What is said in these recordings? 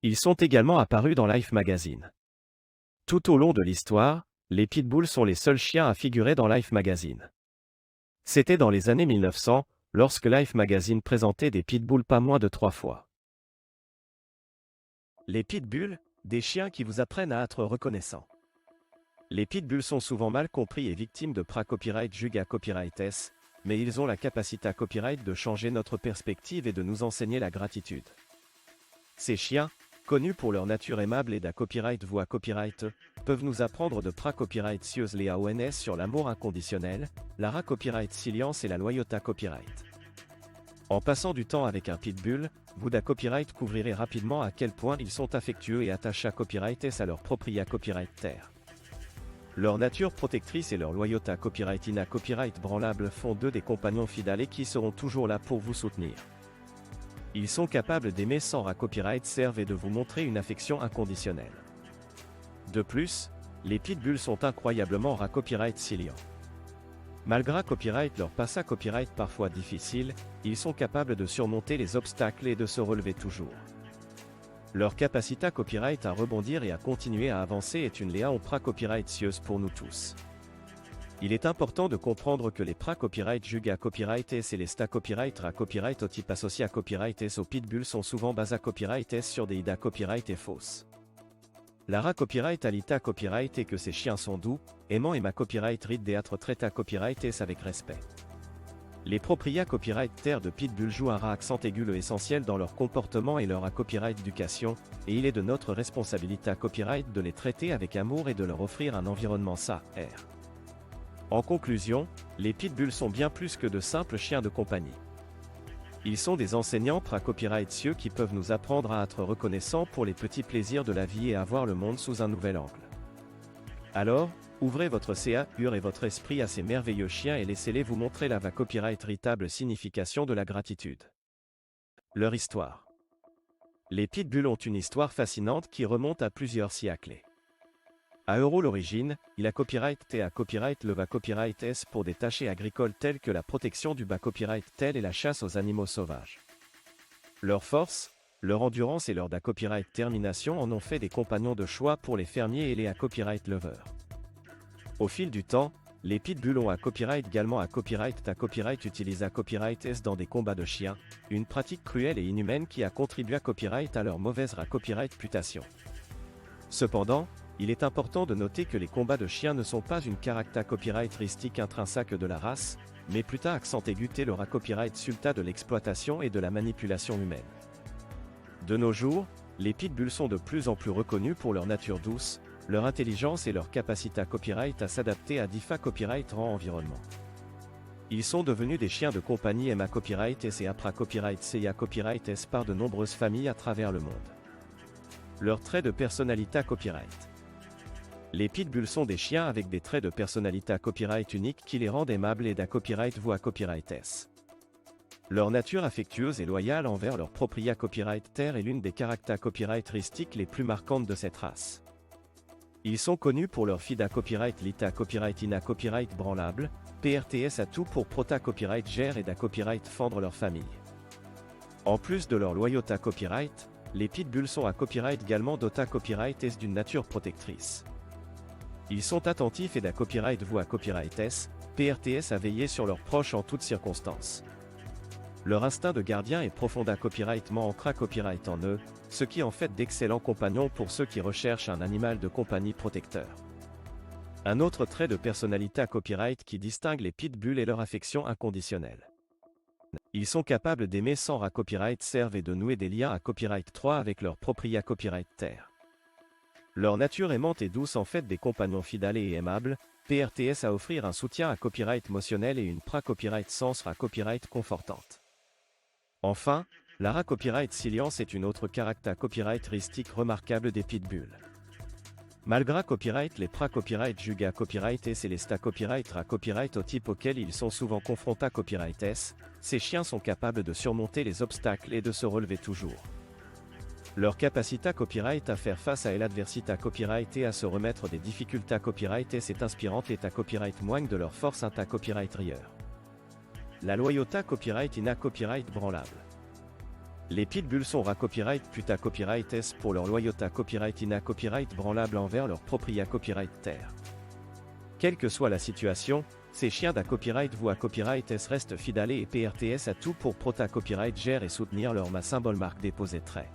Ils sont également apparus dans Life Magazine. Tout au long de l'histoire, les pitbulls sont les seuls chiens à figurer dans Life Magazine. C'était dans les années 1900, lorsque Life Magazine présentait des pitbulls pas moins de 3 fois. Les pitbulls, des chiens qui vous apprennent à être reconnaissants. Les pitbulls sont souvent mal compris et victimes de copyright juga copyrights, mais ils ont la capacité à copyright de changer notre perspective et de nous enseigner la gratitude. Ces chiens, connus pour leur nature aimable et copyright voix copyright, peuvent nous apprendre de copyright sieuse les AONS sur l'amour inconditionnel, la copyright silence et la loyauté copyright. En passant du temps avec un pitbull, vous copyright couvrirez rapidement à quel point ils sont affectueux et attachés à copyright à leur propria copyright terre. Leur nature protectrice et leur loyauté copyright copyright branlable font d'eux des compagnons fidèles qui seront toujours là pour vous soutenir. Ils sont capables d'aimer sans copyright serve et de vous montrer une affection inconditionnelle. De plus, les pitbulls sont incroyablement copyright silients. Malgré copyright leur passage copyright parfois difficile, ils sont capables de surmonter les obstacles et de se relever toujours. Leur capacité copyright à rebondir et à continuer à avancer est une léa copyright sieuse pour nous tous. Il est important de comprendre que les copyright juga copyright et les copyright copyright au type associé à copyright au pitbull sont souvent basés copyright sur des ida copyright et fausses. La copyright alita copyright et que ces chiens sont doux, aimant et copyright read théâtre traita copyright avec respect. Les propriétaires copyright terre de pitbull jouent un accent aigu essentiel dans leur comportement et leur copyright éducation, et il est de notre responsabilité copyright de les traiter avec amour et de leur offrir un environnement sain. En conclusion, les pitbulls sont bien plus que de simples chiens de compagnie. Ils sont des enseignants copyright cieux qui peuvent nous apprendre à être reconnaissants pour les petits plaisirs de la vie et à voir le monde sous un nouvel angle. Alors, ouvrez votre cœur et votre esprit à ces merveilleux chiens et laissez-les vous montrer la copyright véritable signification de la gratitude. Leur histoire. Les pitbulls ont une histoire fascinante qui remonte à plusieurs siècles. À l'origine, il a copyright le copyright S pour des tâches agricoles telles que la protection du copyright tel et la chasse aux animaux sauvages. Leur force, leur endurance et leur copyright termination en ont fait des compagnons de choix pour les fermiers et les copyright lovers. Au fil du temps, les pitbulls ont copyright également copyright utilise copyright S dans des combats de chiens, une pratique cruelle et inhumaine qui a contribué à copyright à leur mauvaise copyright réputation. Cependant, il est important de noter que les combats de chiens ne sont pas une caractère copyrightistique intrinsèque de la race, mais plutôt accent aigu le copyright sulta de l'exploitation et de la manipulation humaine. De nos jours, les pitbulls sont de plus en plus reconnus pour leur nature douce, leur intelligence et leur capacité copyright à s'adapter à différents copyright environnements. Ils sont devenus des chiens de compagnie copyright S et APRA copyright CIA copyright S par de nombreuses familles à travers le monde. Leurs traits de personnalité copyright. Les pitbulls sont des chiens avec des traits de personnalité copyright uniques qui les rendent aimables et copyright voix copyright S. Leur nature affectueuse et loyale envers leur propriétaire copyright terre est l'une des caractères copyrightistiques les plus marquantes de cette race. Ils sont connus pour leur fida copyright lita copyright ina copyright branlable, PRTS à tout pour prota copyright gère et copyright fendre leur famille. En plus de leur loyauté copyright, les pitbulls sont copyright également dota copyright S d'une nature protectrice. Ils sont attentifs et copyright voix copyright S, PRTS à veiller sur leurs proches en toutes circonstances. Leur instinct de gardien est profond copyrightement ancré copyright en eux, ce qui en fait d'excellents compagnons pour ceux qui recherchent un animal de compagnie protecteur. Un autre trait de personnalité copyright qui distingue les pitbulls est leur affection inconditionnelle. Ils sont capables d'aimer sans copyright serve et de nouer des liens copyright 3 avec leur propriétaire copyright terre. Leur nature aimante et douce en fait des compagnons fidèles et aimables, PRTS à offrir un soutien copyright émotionnel et une copyright sens copyright confortante. Enfin, la copyright silence est une autre caractère copyrightistique remarquable des pitbulls. Malgré copyright les copyright juga copyright S et les copyright copyright au type auquel ils sont souvent confrontés copyright S, ces chiens sont capables de surmonter les obstacles et de se relever toujours. Leur capacité copyright à faire face à l'adversité copyright et à se remettre des difficultés copyright S est inspirante et copyright moigne de leur force copyright rieur. La loyauté copyright ina copyright branlable. Les pitbulls sont ra copyright puta copyright S pour leur loyauté copyright ina copyright branlable envers leur propria copyright terre. Quelle que soit la situation, ces chiens d'à copyright vous à copyright S restent fidèles et PRTS à tout pour prota copyright gère et soutenir leur ma symbole marque déposé trait.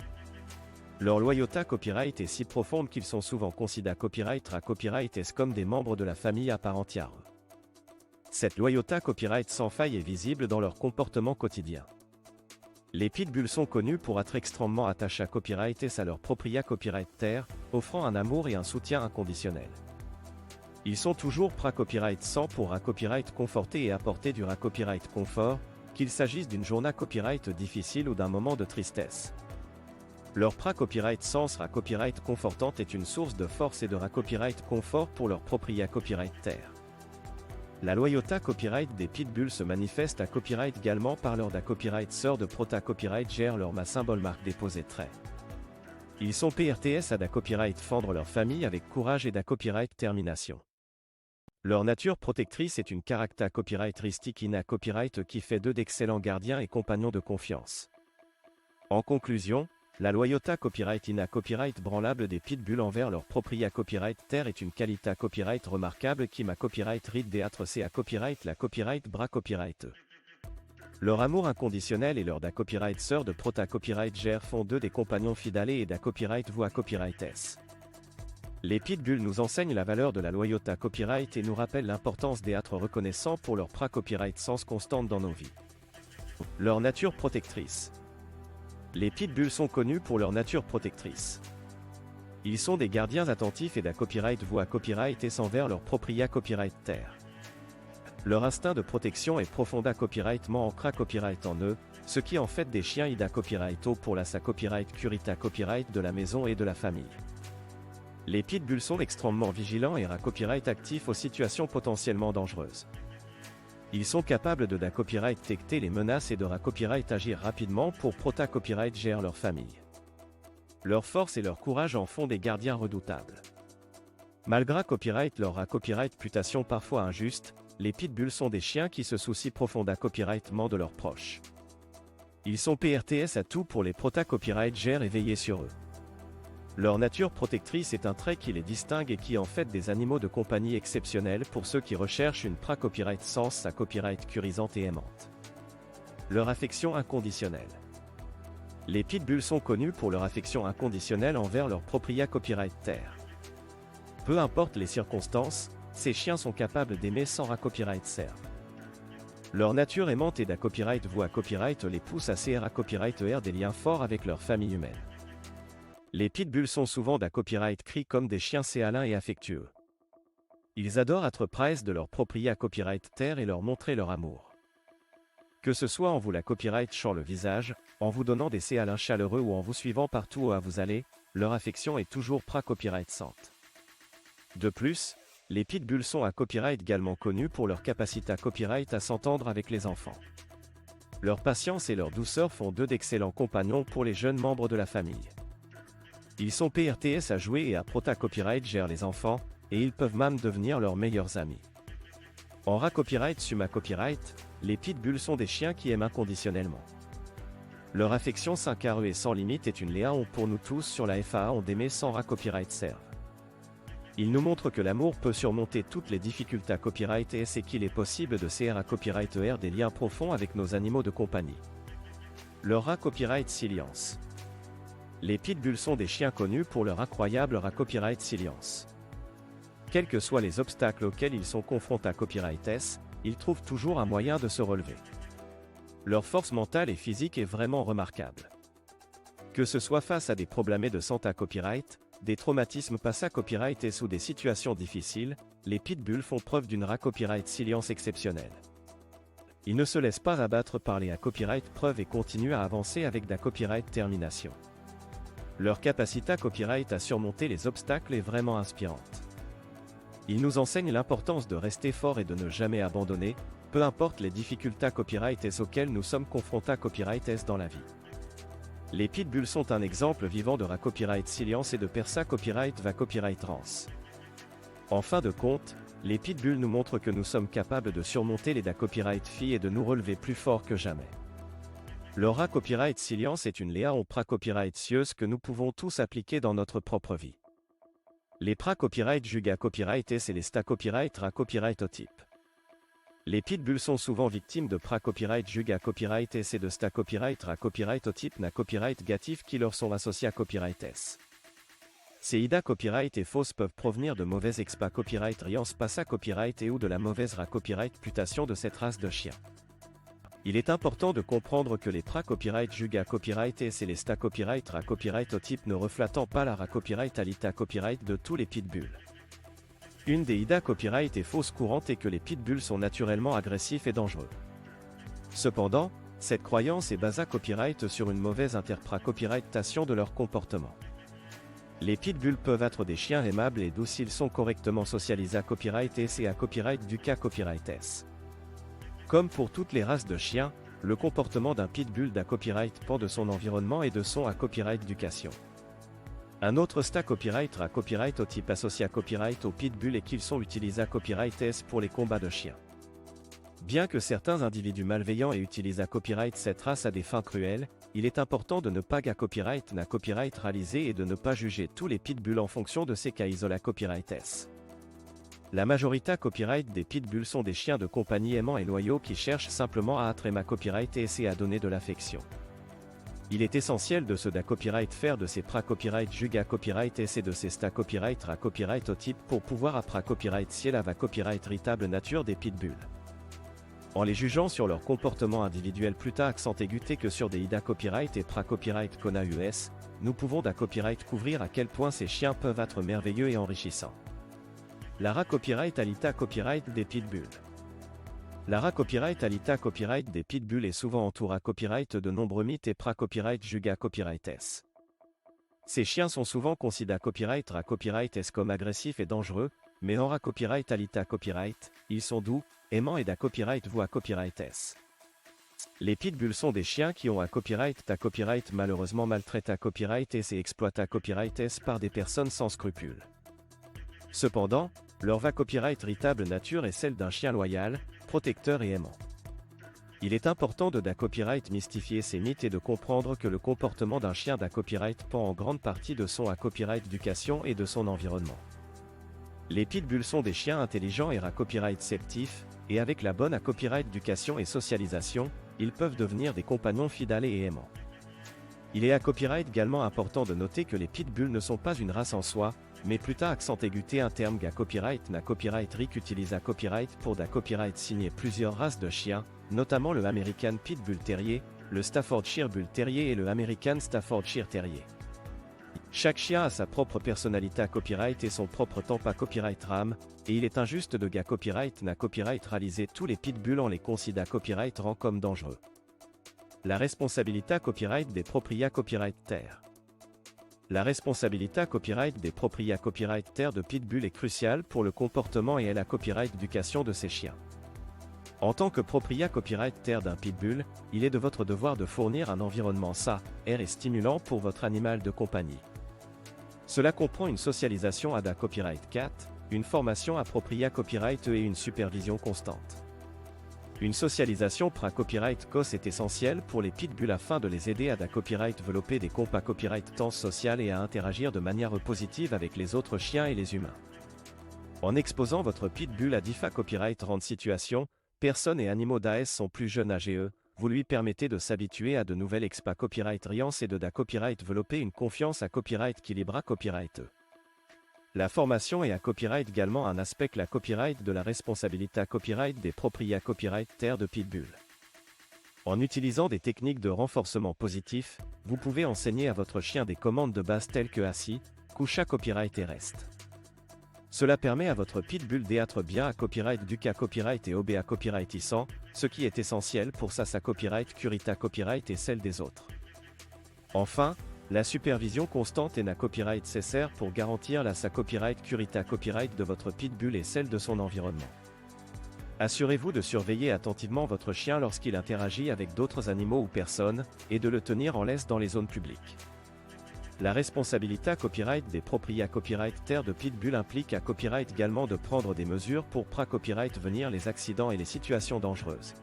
Leur loyauté copyright est si profonde qu'ils sont souvent considérés copyright ra copyright S comme des membres de la famille à part entière. Cette loyauté copyright sans faille est visible dans leur comportement quotidien. Les pitbulls sont connus pour être extrêmement attachés à copyright S à leur propria copyright terre, offrant un amour et un soutien inconditionnel. Ils sont toujours pra copyright 100 pour ra copyright conforter et apporter du ra copyright confort, qu'il s'agisse d'une journée copyright difficile ou d'un moment de tristesse. Leur pra copyright sans ra copyright confortante est une source de force et de ra copyright confort pour leur propria copyright terre. La loyauté copyright des pitbulls se manifeste à copyright également par leur da copyright sœur de prota copyright gère leur ma symbole marque déposé trait. Ils sont PRTS à da copyright fendre leur famille avec courage et da copyright termination. Leur nature protectrice est une caractère copyrightistique ina copyright qui fait d'eux d'excellents gardiens et compagnons de confiance. En conclusion, la loyauté copyright ina copyright branlable des pitbulls envers leur propria copyright terre est une qualité copyright remarquable qui ma copyright rid théâtre c à copyright la copyright bras copyright. Leur amour inconditionnel et leur da copyright sœur de prota copyright gère font d'eux des compagnons fidèles et da copyright vous à copyright S. Les pitbulls nous enseignent la valeur de la loyauté copyright et nous rappellent l'importance d'être reconnaissants pour leur pra copyright sens constante dans nos vies. Leur nature protectrice. Les pitbulls sont connus pour leur nature protectrice. Ils sont des gardiens attentifs et da copyright vous à copyright S envers leur propria copyright terre. Leur instinct de protection est profond à copyrightement ancré copyright en eux, ce qui en fait des chiens ida copyright o pour la sa copyright curita copyright de la maison et de la famille. Les pitbulls sont extrêmement vigilants et ra copyright actifs aux situations potentiellement dangereuses. Ils sont capables de da copyright détecter les menaces et de ra copyright agir rapidement pour prota copyright gère leur famille. Leur force et leur courage en font des gardiens redoutables. Malgré copyright leur ra copyright putation parfois injuste, les pitbulls sont des chiens qui se soucient profond da copyrightement de leurs proches. Ils sont PRTS à tout pour les prota copyright gère et veiller sur eux. Leur nature protectrice est un trait qui les distingue et qui en fait des animaux de compagnie exceptionnels pour ceux qui recherchent une pra copyright sens sa copyright curisante et aimante. Leur affection inconditionnelle. Les pitbulls sont connus pour leur affection inconditionnelle envers leur propria copyright terre. Peu importe les circonstances, ces chiens sont capables d'aimer sans ra copyright serve. Leur nature aimante et da copyright vous à copyright les pousse à CR à copyright ER des liens forts avec leur famille humaine. Les pitbulls sont souvent da copyright cri comme des chiens câlins et affectueux. Ils adorent être près de leur propria copyright terre et leur montrer leur amour. Que ce soit en vous la copyright chant le visage, en vous donnant des câlins chaleureux ou en vous suivant partout où vous allez, leur affection est toujours pra copyright sante. De plus, les pitbulls sont à copyright également connus pour leur capacité à copyright à s'entendre avec les enfants. Leur patience et leur douceur font d'eux d'excellents compagnons pour les jeunes membres de la famille. Ils sont PRTS à jouer et à prota copyright gère les enfants, et ils peuvent même devenir leurs meilleurs amis. En ra copyright summa copyright, les pitbulls sont des chiens qui aiment inconditionnellement. Leur affection 5RE et sans limite est une léon pour nous tous sur la FAA on d'aimer sans ra copyright serve. Ils nous montrent que l'amour peut surmonter toutes les difficultés à copyright et c'est qu'il est possible de CR à copyright ER des liens profonds avec nos animaux de compagnie. Leur ra copyright silence. Les pitbulls sont des chiens connus pour leur incroyable ra copyright silence. Quels que soient les obstacles auxquels ils sont confrontés à copyright S, ils trouvent toujours un moyen de se relever. Leur force mentale et physique est vraiment remarquable. Que ce soit face à des problèmes de santé à copyright, des traumatismes passés à copyright S ou des situations difficiles, les pitbulls font preuve d'une ra copyright silence exceptionnelle. Ils ne se laissent pas abattre par les à copyright preuves et continuent à avancer avec da copyright termination. Leur capacité à copyright à surmonter les obstacles est vraiment inspirante. Ils nous enseignent l'importance de rester fort et de ne jamais abandonner, peu importe les difficultés à copyright S auxquelles nous sommes confrontés à copyright S dans la vie. Les pitbulls sont un exemple vivant de ra copyright silence et de persa copyright va copyright rance. En fin de compte, les pitbulls nous montrent que nous sommes capables de surmonter les da copyright filles et de nous relever plus fort que jamais. Le RA Copyright Silence est une léa en pra copyright cieuse que nous pouvons tous appliquer dans notre propre vie. Les pra copyright juga copyright et les sta copyright ra copyright au type. Les pitbulls sont souvent victimes de pra copyright juga copyright et de sta copyright ra copyright au type na copyright gatif qui leur sont associés à copyright s. Ces ida copyright et fausses peuvent provenir de mauvais expa copyright riant passa copyright et ou de la mauvaise ra copyright putation de cette race de chien. Il est important de comprendre que les pra copyright juga copyright et les sta copyright ra copyright au type ne reflétant pas la ra copyright alita copyright de tous les pitbulls. Une des ida copyright est fausse courante et que les pitbulls sont naturellement agressifs et dangereux. Cependant, cette croyance est basée copyright sur une mauvaise interpra-copyrightation de leur comportement. Les pitbulls peuvent être des chiens aimables et doux s'ils sont correctement socialisés à copyright S et à copyright du cas copyright S. Comme pour toutes les races de chiens, le comportement d'un pitbull da copyright pend de son environnement et de son à copyright éducation. Un autre sta copyright ra copyright au type associé à copyright au pitbull et qu'ils sont utilisés à copyright S pour les combats de chiens. Bien que certains individus malveillants aient utilisé à copyright cette race à des fins cruelles, il est important de ne pas ga copyright na copyright réalisé et de ne pas juger tous les pitbulls en fonction de ces cas isolés à copyright S. La majorité copyright des pitbulls sont des chiens de compagnie aimants et loyaux qui cherchent simplement à attraper ma copyright et essayer à donner de l'affection. Il est essentiel de se da copyright faire de ces pra copyright juga copyright et de ces sta copyright ra copyright au type pour pouvoir appra copyright ciel va copyright véritable nature des pitbulls. En les jugeant sur leur comportement individuel plus tard accent aiguté que sur des ida copyright et pra copyright kona US, nous pouvons da copyright couvrir à quel point ces chiens peuvent être merveilleux et enrichissants. La ra copyright alita copyright des pitbulls. La ra copyright alita copyright des pitbulls est souvent entouré à copyright de nombreux mythes et pra copyright juga copyright S. Ces chiens sont souvent considérés copyright ra copyright S comme agressifs et dangereux, mais en ra copyright alita copyright, ils sont doux, aimants et da copyright vous à copyright S. Les pitbulls sont des chiens qui ont un copyright ta copyright malheureusement maltraités à copyright S et exploités à copyright S par des personnes sans scrupules. Cependant, leur va copyright véritable nature est celle d'un chien loyal, protecteur et aimant. Il est important de da copyright mystifier ces mythes et de comprendre que le comportement d'un chien da copyright pend en grande partie de son à copyright éducation et de son environnement. Les pitbulls sont des chiens intelligents et ra copyright sceptifs, et avec la bonne à copyright éducation et socialisation, ils peuvent devenir des compagnons fidèles et aimants. Il est à copyright également important de noter que les pitbulls ne sont pas une race en soi, mais plutôt accent aiguté un terme ga copyright na copyright ric utilise à copyright pour da copyright signer plusieurs races de chiens, notamment le American Pitbull Terrier, le Staffordshire Bull Terrier et le American Staffordshire Terrier. Chaque chien a sa propre personnalité à copyright et son propre temps à copyright RAM, et il est injuste de ga copyright na copyright réaliser tous les pitbulls en les considérant copyright rend comme dangereux. La responsabilité copyright des propriétaires copyright terre. La responsabilité copyright des propriétaires copyright terre de pitbull est cruciale pour le comportement et la copyright éducation de ces chiens. En tant que propriétaire copyright terre d'un pitbull, il est de votre devoir de fournir un environnement sain, air et stimulant pour votre animal de compagnie. Cela comprend une socialisation à da copyright cat, une formation appropriée à copyright et une supervision constante. Une socialisation pra copyright cos est essentielle pour les pitbulls afin de les aider à da copyright développer des compas copyright temps social et à interagir de manière positive avec les autres chiens et les humains. En exposant votre pitbull à DIFA copyright rendre situation, personnes et animaux d'AS sont plus jeunes AGE, vous lui permettez de s'habituer à de nouvelles expa copyright riance et de da copyright développer une confiance à copyright équilibré copyright. La formation est à copyright également un aspect la copyright de la responsabilité à copyright des propriétaires copyright terre de pitbull. En utilisant des techniques de renforcement positif, vous pouvez enseigner à votre chien des commandes de base telles que assis, coucha copyright et reste. Cela permet à votre pitbull d'être bien à copyright du cas copyright et obé à copyrightissant, ce qui est essentiel pour sa copyright curita copyright et celle des autres. Enfin, la supervision constante est na copyright nécessaire pour garantir sa copyright curita copyright de votre pitbull et celle de son environnement. Assurez-vous de surveiller attentivement votre chien lorsqu'il interagit avec d'autres animaux ou personnes, et de le tenir en laisse dans les zones publiques. La responsabilité à copyright des propriétaires copyright terre de pitbull implique à copyright également de prendre des mesures pour pra copyright venir les accidents et les situations dangereuses.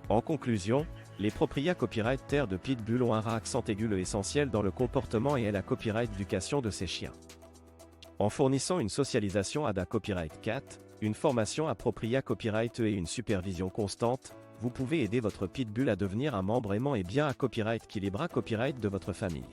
En conclusion, Les propriétaires copyright terre de Pitbull ont un rare accent aigu essentiel dans le comportement et est la copyright éducation de ces chiens. En fournissant une socialisation à la copyright cat, une formation appropriée à copyright et une supervision constante, vous pouvez aider votre Pitbull à devenir un membre aimant et bien à copyright équilibre copyright de votre famille.